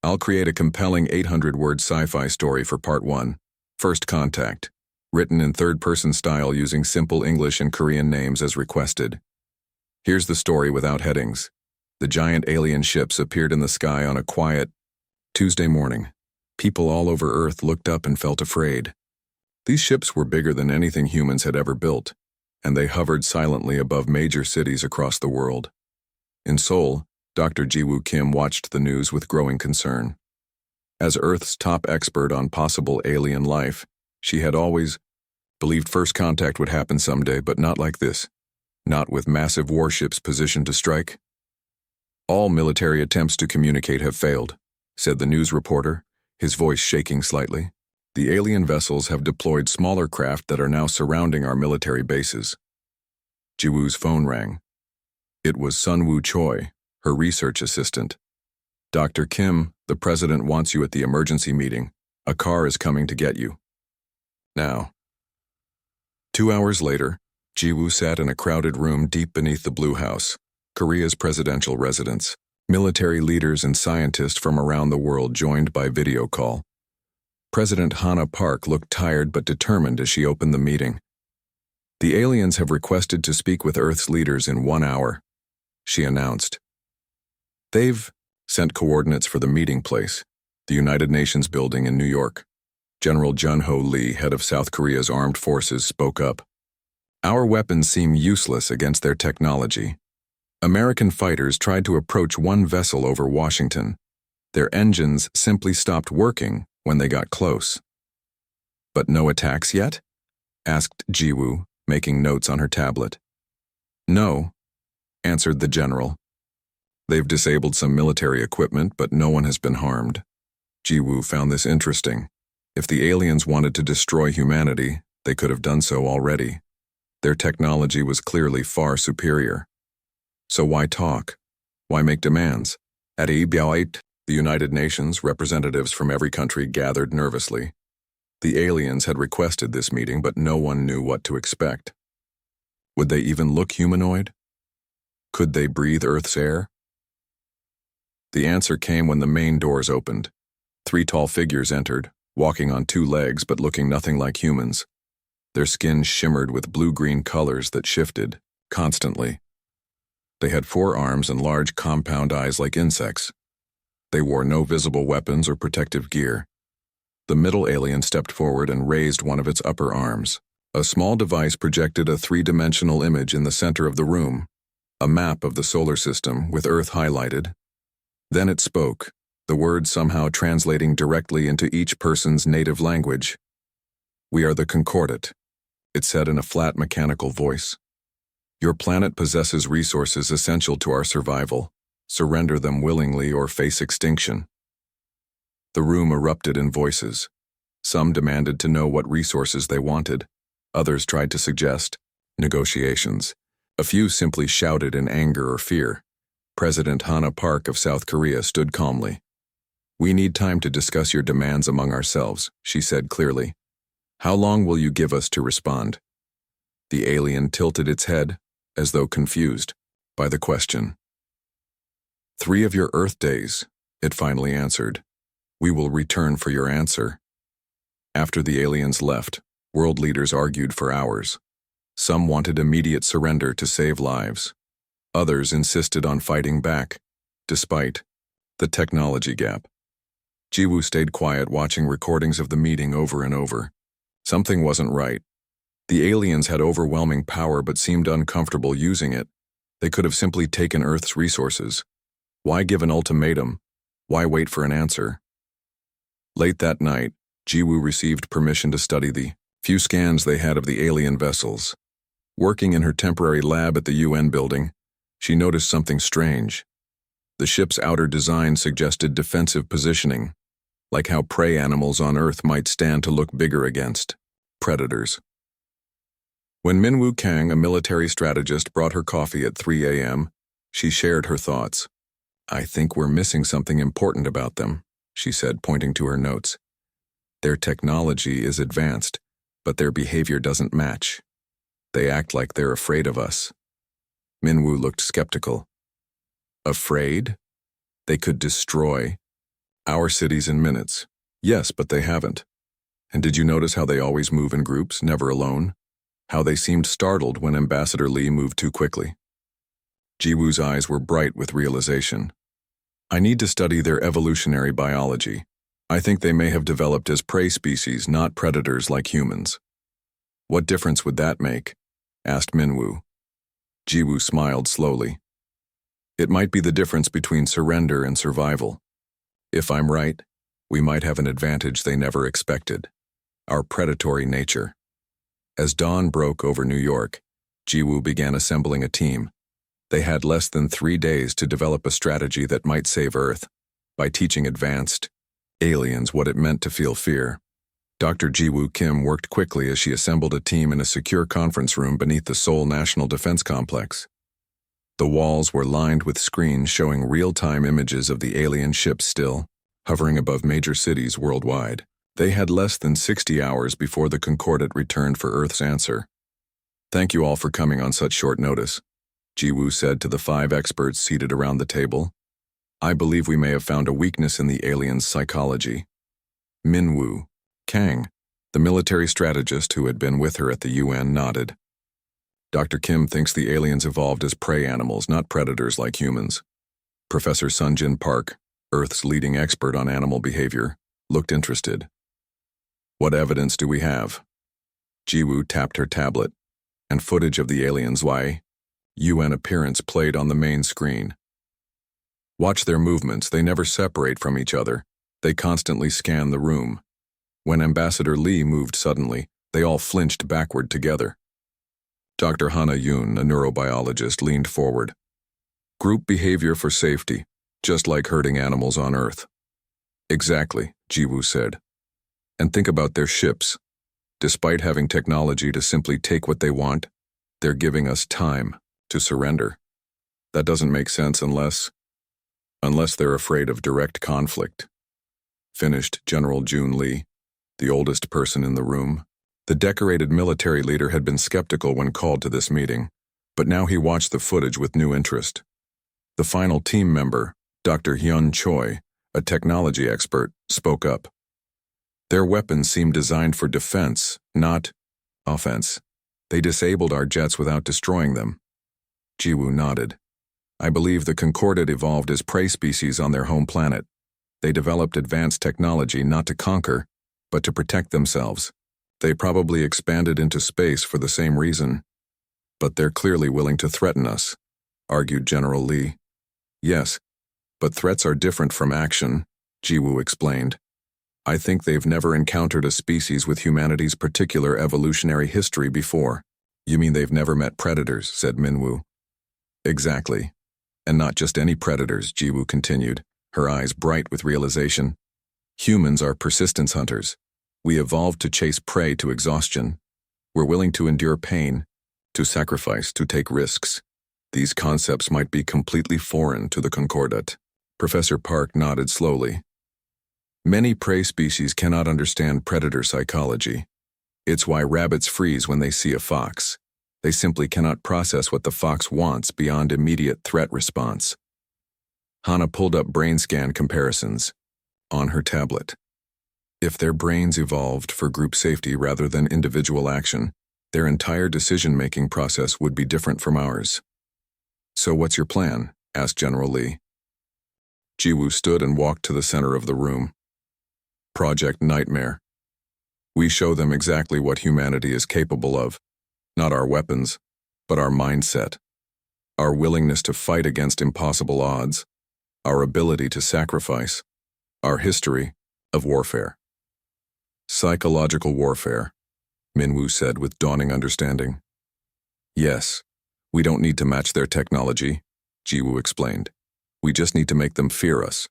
I'll create a compelling 800-word sci-fi story for Part 1, First Contact, written in third-person style using simple English and Korean names as requested. Here's the story without headings. The giant alien ships appeared in the sky on a quiet Tuesday morning. People all over Earth looked up and felt afraid. These ships were bigger than anything humans had ever built, and they hovered silently above major cities across the world. In Seoul, Dr. Ji-woo Kim watched the news with growing concern. As Earth's top expert on possible alien life, she had always believed first contact would happen someday, but not like this. Not with massive warships positioned to strike. All military attempts to communicate have failed, said the news reporter, his voice shaking slightly. The alien vessels have deployed smaller craft that are now surrounding our military bases. Ji-woo's phone rang. It was Sun-woo Choi, her research assistant. Dr. Kim, the president wants you at the emergency meeting. A car is coming to get you. Now. 2 hours later, Ji-woo sat in a crowded room deep beneath the Blue House, Korea's presidential residence. Military leaders and scientists from around the world joined by video call. President Hana Park looked tired but determined as she opened the meeting. The aliens have requested to speak with Earth's leaders in 1 hour, she announced. They've sent coordinates for the meeting place, the United Nations building in New York. General Jun-ho Lee, head of South Korea's armed forces, spoke up. Our weapons seem useless against their technology. American fighters tried to approach one vessel over Washington. Their engines simply stopped working when they got close. But no attacks yet? Asked Ji-woo, making notes on her tablet. No, answered the general. They've disabled some military equipment, but no one has been harmed. Ji-woo found this interesting. If the aliens wanted to destroy humanity, they could have done so already. Their technology was clearly far superior. So why talk? Why make demands? At the United Nations, representatives from every country gathered nervously. The aliens had requested this meeting, but no one knew what to expect. Would they even look humanoid? Could they breathe Earth's air? The answer came when the main doors opened. 3 tall figures entered, walking on 2 legs but looking nothing like humans. Their skin shimmered with blue-green colors that shifted constantly. They had 4 arms and large compound eyes like insects. They wore no visible weapons or protective gear. The middle alien stepped forward and raised one of its upper arms. A small device projected a 3-dimensional image in the center of the room, a map of the solar system with Earth highlighted. Then it spoke, the words somehow translating directly into each person's native language. We are the Concordat, it said in a flat mechanical voice. Your planet possesses resources essential to our survival. Surrender them willingly or face extinction. The room erupted in voices. Some demanded to know what resources they wanted. Others tried to suggest negotiations. A few simply shouted in anger or fear. President Hana Park of South Korea stood calmly. We need time to discuss your demands among ourselves, she said clearly. How long will you give us to respond? The alien tilted its head, as though confused by the question. 3 of your Earth days, it finally answered. We will return for your answer. After the aliens left, world leaders argued for hours. Some wanted immediate surrender to save lives. Others insisted on fighting back, despite the technology gap. Ji-woo stayed quiet, watching recordings of the meeting over and over. Something wasn't right. The aliens had overwhelming power but seemed uncomfortable using it. They could have simply taken Earth's resources. Why give an ultimatum? Why wait for an answer? Late that night, Ji-woo received permission to study the few scans they had of the alien vessels. Working in her temporary lab at the UN building, she noticed something strange. The ship's outer design suggested defensive positioning, like how prey animals on Earth might stand to look bigger against predators. When Min-woo Kang, a military strategist, brought her coffee at 3 a.m., she shared her thoughts. I think we're missing something important about them, she said, pointing to her notes. Their technology is advanced, but their behavior doesn't match. They act like they're afraid of us. Min-woo looked skeptical. Afraid? They could destroy. Our cities in minutes. Yes, but they haven't. And did you notice how they always move in groups, never alone? How they seemed startled when Ambassador Lee moved too quickly. Jiwoo's eyes were bright with realization. I need to study their evolutionary biology. I think they may have developed as prey species, not predators like humans. What difference would that make? Asked Minwoo. Jiwoo smiled slowly. It might be the difference between surrender and survival. If I'm right, we might have an advantage they never expected. Our predatory nature. As dawn broke over New York, Jiwoo began assembling a team. They had less than 3 days to develop a strategy that might save Earth by teaching advanced aliens what it meant to feel fear. Dr. Jiwoo Kim worked quickly as she assembled a team in a secure conference room beneath the Seoul National Defense Complex. The walls were lined with screens showing real-time images of the alien ships still hovering above major cities worldwide. They had less than 60 hours before the Concordat returned for Earth's answer. Thank you all for coming on such short notice, Jiwoo said to the 5 experts seated around the table. I believe we may have found a weakness in the aliens' psychology. Minwoo, Kang, the military strategist who had been with her at the UN, nodded. Dr. Kim thinks the aliens evolved as prey animals, not predators like humans. Professor Sunjin Park, Earth's leading expert on animal behavior, looked interested. What evidence do we have? Jiwoo tapped her tablet, and footage of the aliens' UN appearance played on the main screen. Watch their movements, they never separate from each other. They constantly scan the room. When Ambassador Lee moved suddenly, they all flinched backward together. Dr. Hana Yoon, a neurobiologist, leaned forward. Group behavior for safety, just like herding animals on Earth. Exactly, Jiwoo said. And think about their ships. Despite having technology to simply take what they want, they're giving us time to surrender. That doesn't make sense unless they're afraid of direct conflict. Finished General Jun Lee, the oldest person in the room. The decorated military leader had been skeptical when called to this meeting, but now he watched the footage with new interest. The final team member, Dr. Hyun Choi, a technology expert, spoke up. Their weapons seemed designed for defense, not offense. They disabled our jets without destroying them. Jiwoo nodded. I believe the Concordat evolved as prey species on their home planet. They developed advanced technology not to conquer, but to protect themselves. They probably expanded into space for the same reason. But they're clearly willing to threaten us, argued General Lee. Yes, but threats are different from action, Jiwoo explained. I think they've never encountered a species with humanity's particular evolutionary history before. You mean they've never met predators, said Minwoo. Exactly. And not just any predators, Jiwoo continued, her eyes bright with realization. Humans are persistence hunters. We evolved to chase prey to exhaustion. We're willing to endure pain, to sacrifice, to take risks. These concepts might be completely foreign to the Concordat. Professor Park nodded slowly. Many prey species cannot understand predator psychology. It's why rabbits freeze when they see a fox. They simply cannot process what the fox wants beyond immediate threat response. Hana pulled up brain scan comparisons on her tablet. If their brains evolved for group safety rather than individual action, their entire decision-making process would be different from ours. So what's your plan? Asked General Lee. Jiwoo stood and walked to the center of the room. Project Nightmare. We show them exactly what humanity is capable of, not our weapons, but our mindset, our willingness to fight against impossible odds, our ability to sacrifice, our history of warfare. Psychological warfare, Minwoo said with dawning understanding. Yes, we don't need to match their technology, Jiwoo explained. We just need to make them fear us.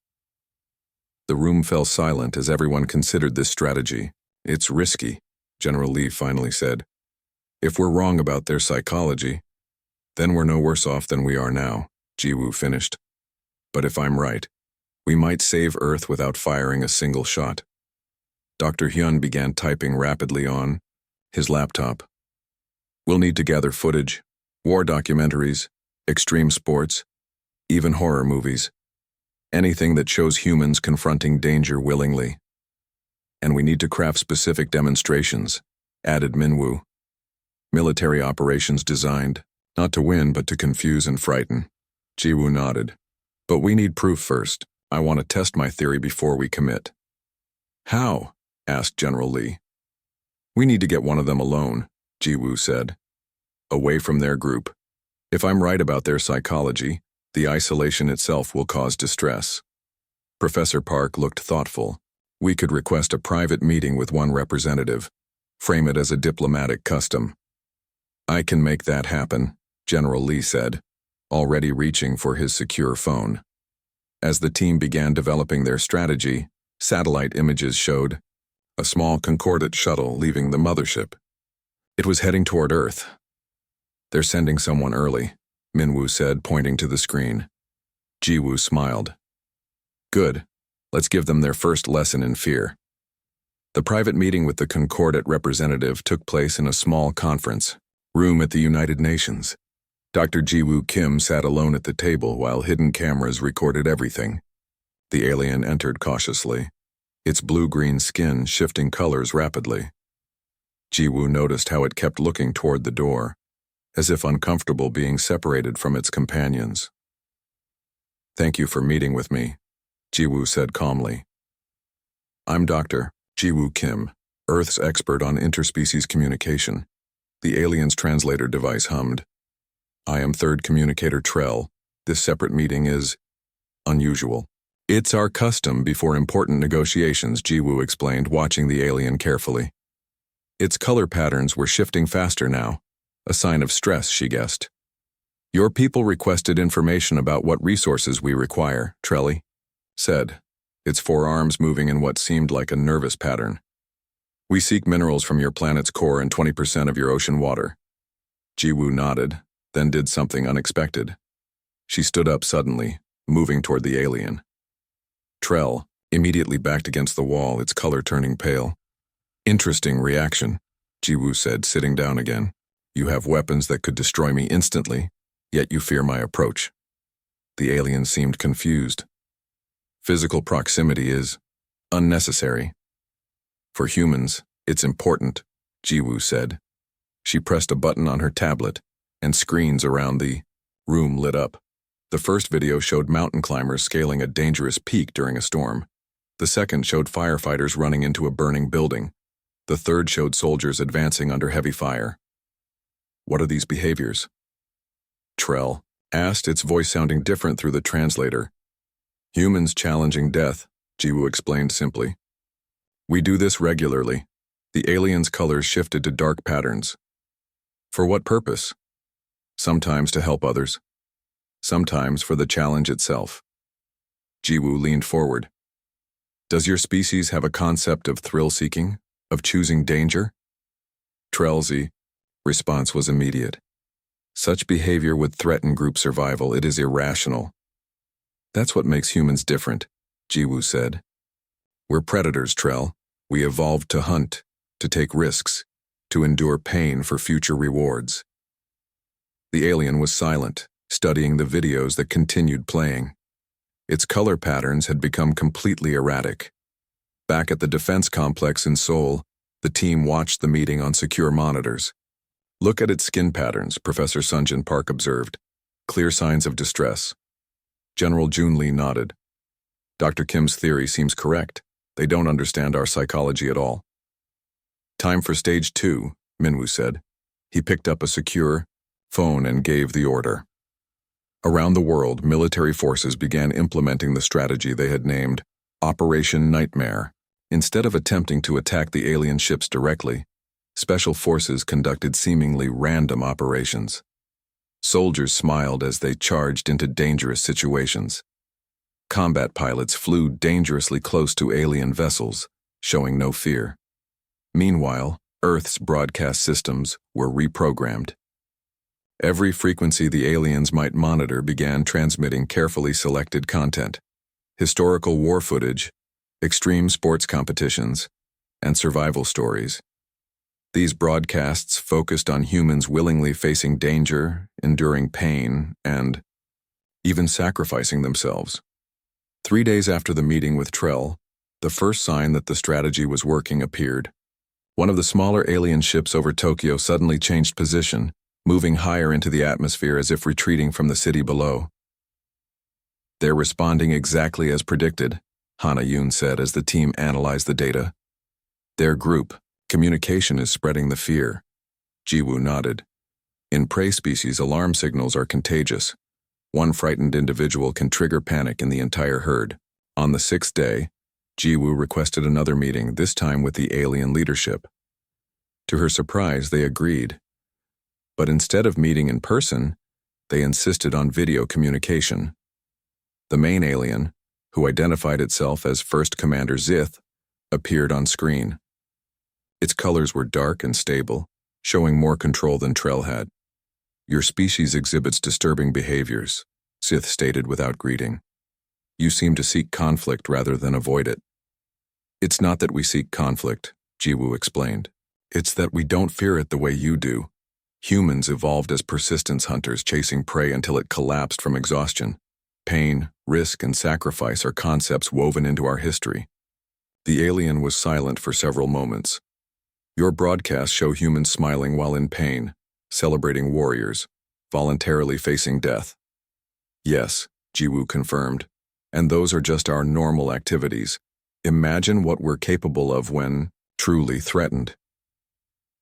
The room fell silent as everyone considered this strategy. It's risky, General Lee finally said. If we're wrong about their psychology, then we're no worse off than we are now, Jiwoo finished. But if I'm right, we might save Earth without firing a single shot. Dr. Hyun began typing rapidly on his laptop. We'll need to gather footage, war documentaries, extreme sports, even horror movies. Anything that shows humans confronting danger willingly. And we need to craft specific demonstrations, added Minwoo. Military operations designed, not to win but to confuse and frighten. Jiwoo nodded. But we need proof first. I want to test my theory before we commit. How? Asked General Lee. We need to get one of them alone, Jiwoo said. Away from their group. If I'm right about their psychology, the isolation itself will cause distress. Professor Park looked thoughtful. We could request a private meeting with one representative. Frame it as a diplomatic custom. I can make that happen, General Lee said, already reaching for his secure phone. As the team began developing their strategy, satellite images showed a small Concordate shuttle leaving the mothership. It was heading toward Earth. They're sending someone early, Minwoo said, pointing to the screen. Jiwoo smiled. Good. Let's give them their first lesson in fear. The private meeting with the Concordate representative took place in a small conference room at the United Nations. Dr. Jiwoo Kim sat alone at the table while hidden cameras recorded everything. The alien entered cautiously, its blue-green skin shifting colors rapidly. Jiwoo noticed how it kept looking toward the door, as if uncomfortable being separated from its companions. Thank you for meeting with me, Jiwoo said calmly. I'm Dr. Jiwoo Kim, Earth's expert on interspecies communication. The alien's translator device hummed. I am third communicator Trell. This separate meeting is unusual. It's our custom before important negotiations, Jiwoo explained, watching the alien carefully. Its color patterns were shifting faster now, a sign of stress, she guessed. Your people requested information about what resources we require, Trelly said, its forearms moving in what seemed like a nervous pattern. We seek minerals from your planet's core and 20% of your ocean water. Jiwoo nodded, then did something unexpected. She stood up suddenly, moving toward the alien. Trell immediately backed against the wall, its color turning pale. Interesting reaction, Jiwoo said, sitting down again. You have weapons that could destroy me instantly, yet you fear my approach. The alien seemed confused. Physical proximity is unnecessary. For humans, it's important, Jiwoo said. She pressed a button on her tablet, and screens around the room lit up. The first video showed mountain climbers scaling a dangerous peak during a storm. The second showed firefighters running into a burning building. The third showed soldiers advancing under heavy fire. What are these behaviors? Trell asked, its voice sounding different through the translator. Humans challenging death, Jiwoo explained simply. We do this regularly. The alien's colors shifted to dark patterns. For what purpose? Sometimes to help others. Sometimes for the challenge itself. Jiwoo leaned forward. Does your species have a concept of thrill-seeking, of choosing danger? Trell's response was immediate. Such behavior would threaten group survival. It is irrational. That's what makes humans different, Jiwoo said. We're predators, Trell. We evolved to hunt, to take risks, to endure pain for future rewards. The alien was silent, studying the videos that continued playing. Its color patterns had become completely erratic. Back at the defense complex in Seoul, the team watched the meeting on secure monitors. Look at its skin patterns, Professor Sunjin Park observed. Clear signs of distress. General Jun Lee nodded. Dr. Kim's theory seems correct. They don't understand our psychology at all. Time for stage 2, Minwoo said. He picked up a secure phone and gave the order. Around the world, military forces began implementing the strategy they had named Operation Nightmare. Instead of attempting to attack the alien ships directly, special forces conducted seemingly random operations. Soldiers smiled as they charged into dangerous situations. Combat pilots flew dangerously close to alien vessels, showing no fear. Meanwhile, Earth's broadcast systems were reprogrammed. Every frequency the aliens might monitor began transmitting carefully selected content: historical war footage, extreme sports competitions, and survival stories. These broadcasts focused on humans willingly facing danger, enduring pain, and even sacrificing themselves. 3 days after the meeting with Trell, the first sign that the strategy was working appeared. One of the smaller alien ships over Tokyo suddenly changed position, moving higher into the atmosphere as if retreating from the city below. "They're responding exactly as predicted," Hana-Yoon said as the team analyzed the data. "Their group communication is spreading the fear." Jiwoo nodded. "In prey species, alarm signals are contagious. One frightened individual can trigger panic in the entire herd." On the 6th day, Jiwoo requested another meeting, this time with the alien leadership. To her surprise, they agreed. But instead of meeting in person, they insisted on video communication. The main alien, who identified itself as First Commander Zith, appeared on screen. Its colors were dark and stable, showing more control than Trell had. "Your species exhibits disturbing behaviors," Zith stated without greeting. "You seem to seek conflict rather than avoid it." "It's not that we seek conflict," Jiwoo explained. "It's that we don't fear it the way you do. Humans evolved as persistence hunters chasing prey until it collapsed from exhaustion. Pain, risk, and sacrifice are concepts woven into our history." The alien was silent for several moments. "Your broadcasts show humans smiling while in pain, celebrating warriors, voluntarily facing death." "Yes," Jiwoo confirmed, "and those are just our normal activities. Imagine what we're capable of when truly threatened."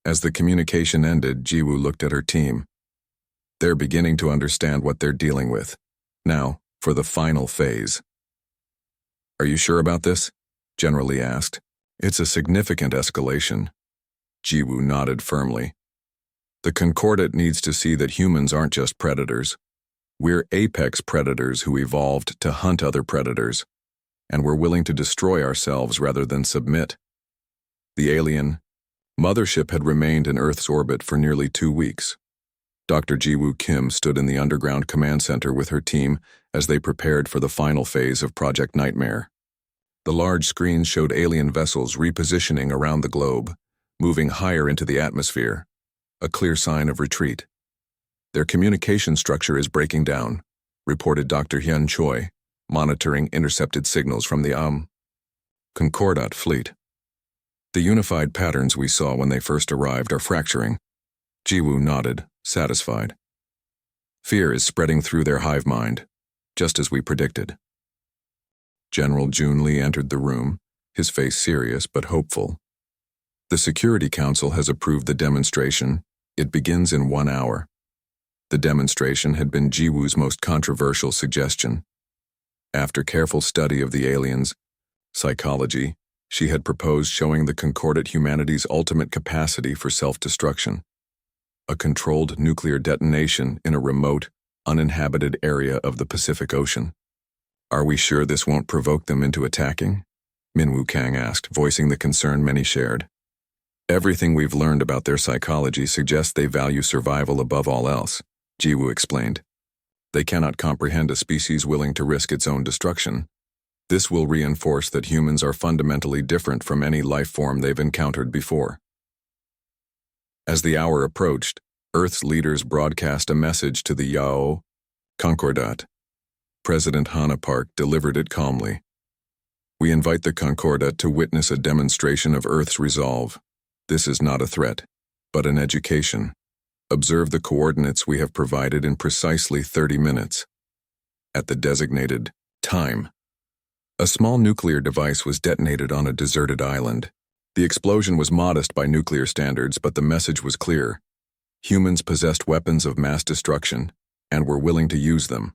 As the communication ended, Jiwoo looked at her team. They're beginning to understand what they're dealing with. Now, for the final phase. "Are you sure about this?" General Lee asked. "It's a significant escalation." Jiwoo nodded firmly. "The Concordat needs to see that humans aren't just predators. We're apex predators who evolved to hunt other predators, and we're willing to destroy ourselves rather than submit." The alien mothership had remained in Earth's orbit for nearly 2 weeks. Dr. Jiwoo Kim stood in the underground command center with her team as they prepared for the final phase of Project Nightmare. The large screens showed alien vessels repositioning around the globe, moving higher into the atmosphere, a clear sign of retreat. "Their communication structure is breaking down," reported Dr. Hyun Choi, monitoring intercepted signals from the Concordat fleet. "The unified patterns we saw when they first arrived are fracturing." Jiwoo nodded, satisfied. "Fear is spreading through their hive mind, just as we predicted." General Jun Lee entered the room, his face serious but hopeful. "The Security Council has approved the demonstration. It begins in 1 hour." The demonstration had been Jiwoo's most controversial suggestion. After careful study of the aliens' psychology, she had proposed showing the Concordat humanity's ultimate capacity for self-destruction. A controlled nuclear detonation in a remote, uninhabited area of the Pacific Ocean. "Are we sure this won't provoke them into attacking?" Minwoo Kang asked, voicing the concern many shared. "Everything we've learned about their psychology suggests they value survival above all else," Jiwoo explained. "They cannot comprehend a species willing to risk its own destruction. This will reinforce that humans are fundamentally different from any life form they've encountered before." As the hour approached, Earth's leaders broadcast a message to the Yao Concordat. President Hana Park delivered it calmly. "We invite the Concordat to witness a demonstration of Earth's resolve. This is not a threat, but an education. Observe the coordinates we have provided in precisely 30 minutes. At the designated time." A small nuclear device was detonated on a deserted island. The explosion was modest by nuclear standards, but the message was clear. Humans possessed weapons of mass destruction, and were willing to use them.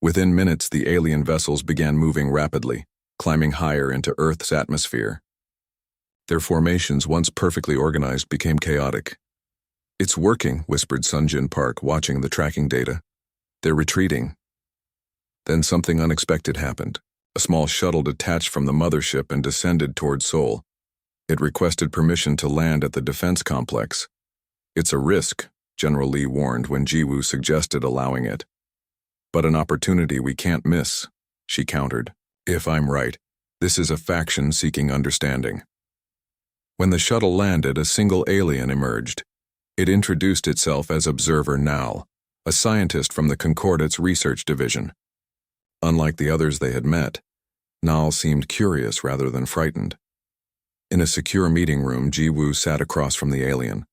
Within minutes, the alien vessels began moving rapidly, climbing higher into Earth's atmosphere. Their formations, once perfectly organized, became chaotic. "It's working," whispered Sunjin Park, watching the tracking data. "They're retreating." Then something unexpected happened. A small shuttle detached from the mothership and descended toward Seoul. It requested permission to land at the defense complex. "It's a risk," General Lee warned when Jiwoo suggested allowing it. "But an opportunity we can't miss," she countered. "If I'm right, this is a faction seeking understanding." When the shuttle landed, a single alien emerged. It introduced itself as Observer Nal, a scientist from the Concordat's research division. Unlike the others they had met, Nal seemed curious rather than frightened. In a secure meeting room, Ji-woo sat across from the alien.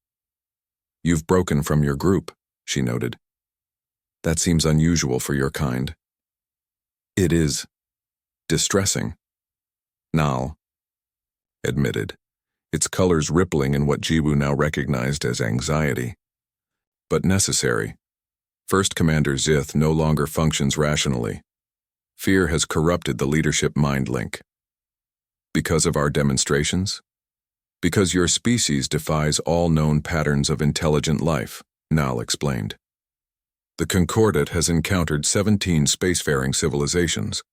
"You've broken from your group," she noted. "That seems unusual for your kind." "It is distressing," Nal admitted, its colors rippling in what Ji-woo now recognized as anxiety. "But necessary. First Commander Zith no longer functions rationally. Fear has corrupted the leadership mind link." "Because of our demonstrations?" "Because your species defies all known patterns of intelligent life," Nal explained. "The Concordat has encountered 17 spacefaring civilizations,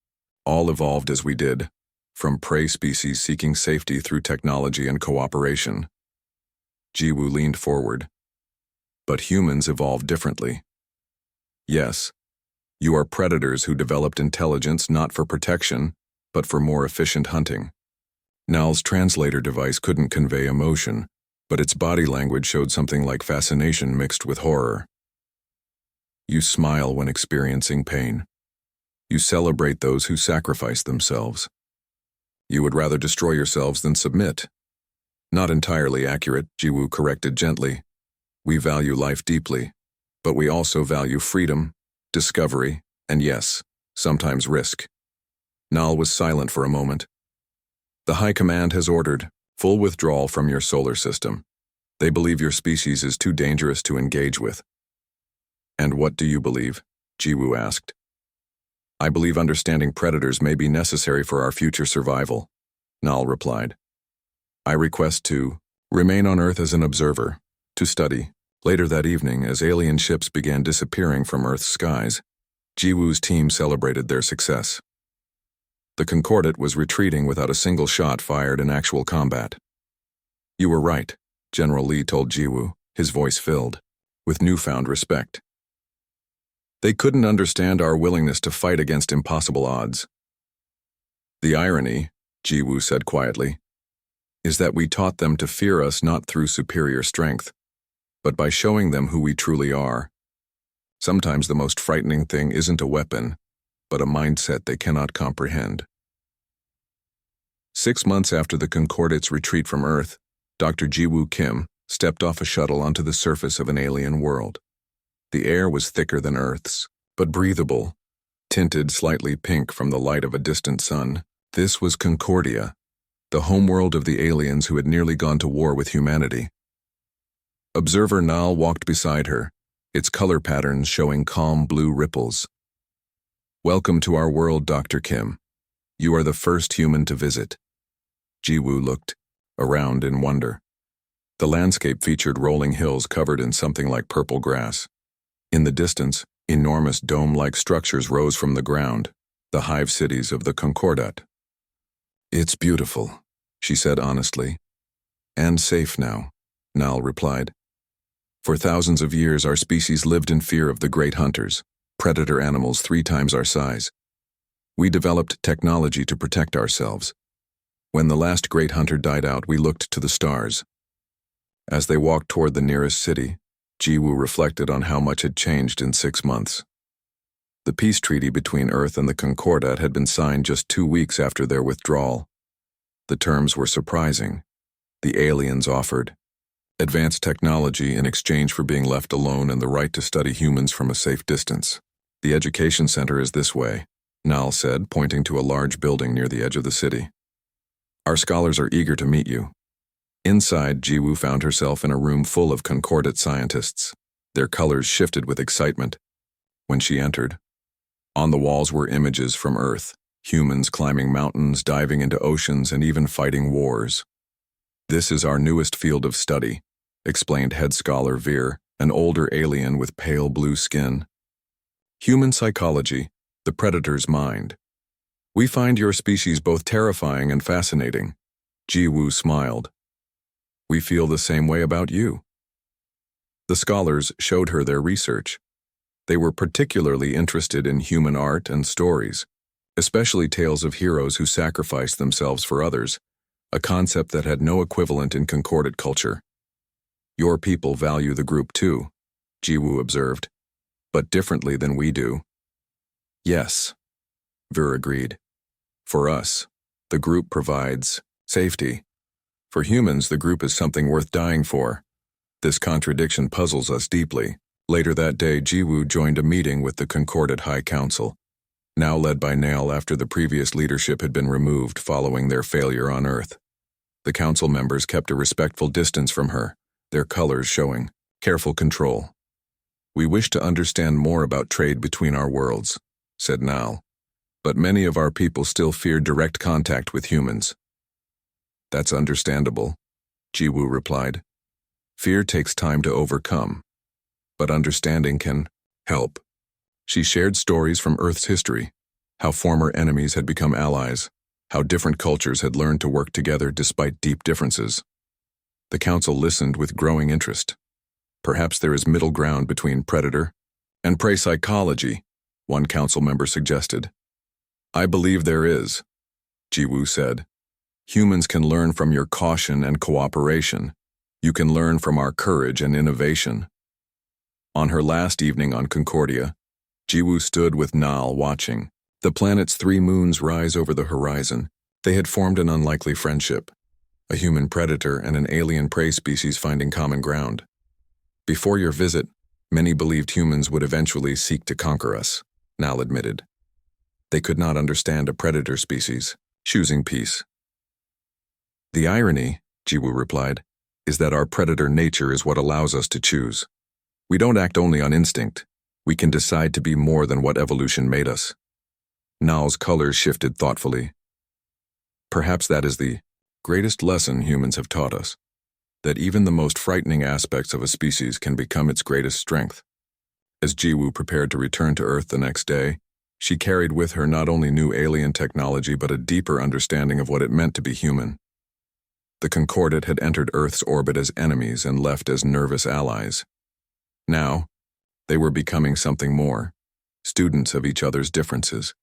all evolved as we did, from prey species seeking safety through technology and cooperation." Ji-woo leaned forward. "But humans evolved differently." "Yes. You are predators who developed intelligence not for protection, but for more efficient hunting." Nal's translator device couldn't convey emotion, but its body language showed something like fascination mixed with horror. "You smile when experiencing pain. You celebrate those who sacrifice themselves. You would rather destroy yourselves than submit." "Not entirely accurate," Ji-woo corrected gently. "We value life deeply, but we also value freedom, discovery, and yes, sometimes risk." Nal was silent for a moment. "The High Command has ordered full withdrawal from your solar system. They believe your species is too dangerous to engage with." "And what do you believe?" Ji-woo asked. "I believe understanding predators may be necessary for our future survival," Nal replied. "I request to remain on Earth as an observer, to study." Later that evening, as alien ships began disappearing from Earth's skies, Ji-woo's team celebrated their success. The Concordat was retreating without a single shot fired in actual combat. "You were right," General Lee told Ji-woo, his voice filled with newfound respect. "They couldn't understand our willingness to fight against impossible odds." "The irony," Ji-woo said quietly, "is that we taught them to fear us not through superior strength, but by showing them who we truly are. Sometimes the most frightening thing isn't a weapon, but a mindset they cannot comprehend." 6 months after the Concordat's retreat from Earth, Dr. Ji-woo Kim stepped off a shuttle onto the surface of an alien world. The air was thicker than Earth's, but breathable, tinted slightly pink from the light of a distant sun. This was Concordia, the homeworld of the aliens who had nearly gone to war with humanity. Observer Nal walked beside her, its color patterns showing calm blue ripples. "Welcome to our world, Dr. Kim. You are the first human to visit." Ji-woo looked around in wonder. The landscape featured rolling hills covered in something like purple grass. In the distance, enormous dome-like structures rose from the ground, the hive cities of the Concordat. "It's beautiful," she said honestly. "And safe now," Nal replied. "For thousands of years our species lived in fear of the great hunters, predator animals 3 times our size. We developed technology to protect ourselves. When the last great hunter died out, we looked to the stars." As they walked toward the nearest city, Ji-woo reflected on how much had changed in 6 months. The peace treaty between Earth and the Concordat had been signed just 2 weeks after their withdrawal. The terms were surprising. The aliens offered advanced technology in exchange for being left alone and the right to study humans from a safe distance. "The education center is this way," Nal said, pointing to a large building near the edge of the city. "Our scholars are eager to meet you." Inside, Ji-woo found herself in a room full of Concordat scientists. Their colors shifted with excitement. When she entered, on the walls were images from Earth, humans climbing mountains, diving into oceans, and even fighting wars. "This is our newest field of study," explained head scholar Veer, an older alien with pale blue skin. "Human psychology, the predator's mind. We find your species both terrifying and fascinating." Ji-woo smiled. "We feel the same way about you." The scholars showed her their research. They were particularly interested in human art and stories, especially tales of heroes who sacrificed themselves for others, a concept that had no equivalent in Concordat culture. "Your people value the group too," Ji-woo observed, "but differently than we do." "Yes," Veer agreed. For us, the group provides safety. For humans, the group is something worth dying for. This contradiction puzzles us deeply. Later that day, Jiwoo joined a meeting with the Concordate High Council, now led by Nail after the previous leadership had been removed following their failure on Earth. The council members kept a respectful distance from her, their colors showing careful control. "We wish to understand more about trade between our worlds," said Nal, "but many of our people still fear direct contact with humans." "That's understandable," Jiwoo replied. "Fear takes time to overcome, but understanding can help." She shared stories from Earth's history, how former enemies had become allies, how different cultures had learned to work together despite deep differences. The council listened with growing interest. "Perhaps there is middle ground between predator and prey psychology," one council member suggested. "I believe there is," Jiwoo said. "Humans can learn from your caution and cooperation. You can learn from our courage and innovation." On her last evening on Concordia, Jiwoo stood with Nal watching the planet's 3 moons rise over the horizon. They had formed an unlikely friendship, a human predator and an alien prey species finding common ground. "Before your visit, many believed humans would eventually seek to conquer us," Nal admitted. They could not understand a predator species choosing peace. "The irony," Jiwoo replied, "is that our predator nature is what allows us to choose. We don't act only on instinct. We can decide to be more than what evolution made us." Nal's colors shifted thoughtfully. "Perhaps that is the greatest lesson humans have taught us, that even the most frightening aspects of a species can become its greatest strength." As Jiwoo prepared to return to Earth the next day, she carried with her not only new alien technology but a deeper understanding of what it meant to be human. The Concordate had entered Earth's orbit as enemies and left as nervous allies. Now, they were becoming something more, students of each other's differences.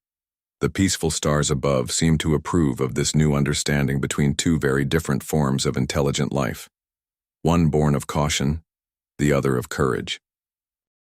The peaceful stars above seemed to approve of this new understanding between 2 very different forms of intelligent life, one born of caution, the other of courage.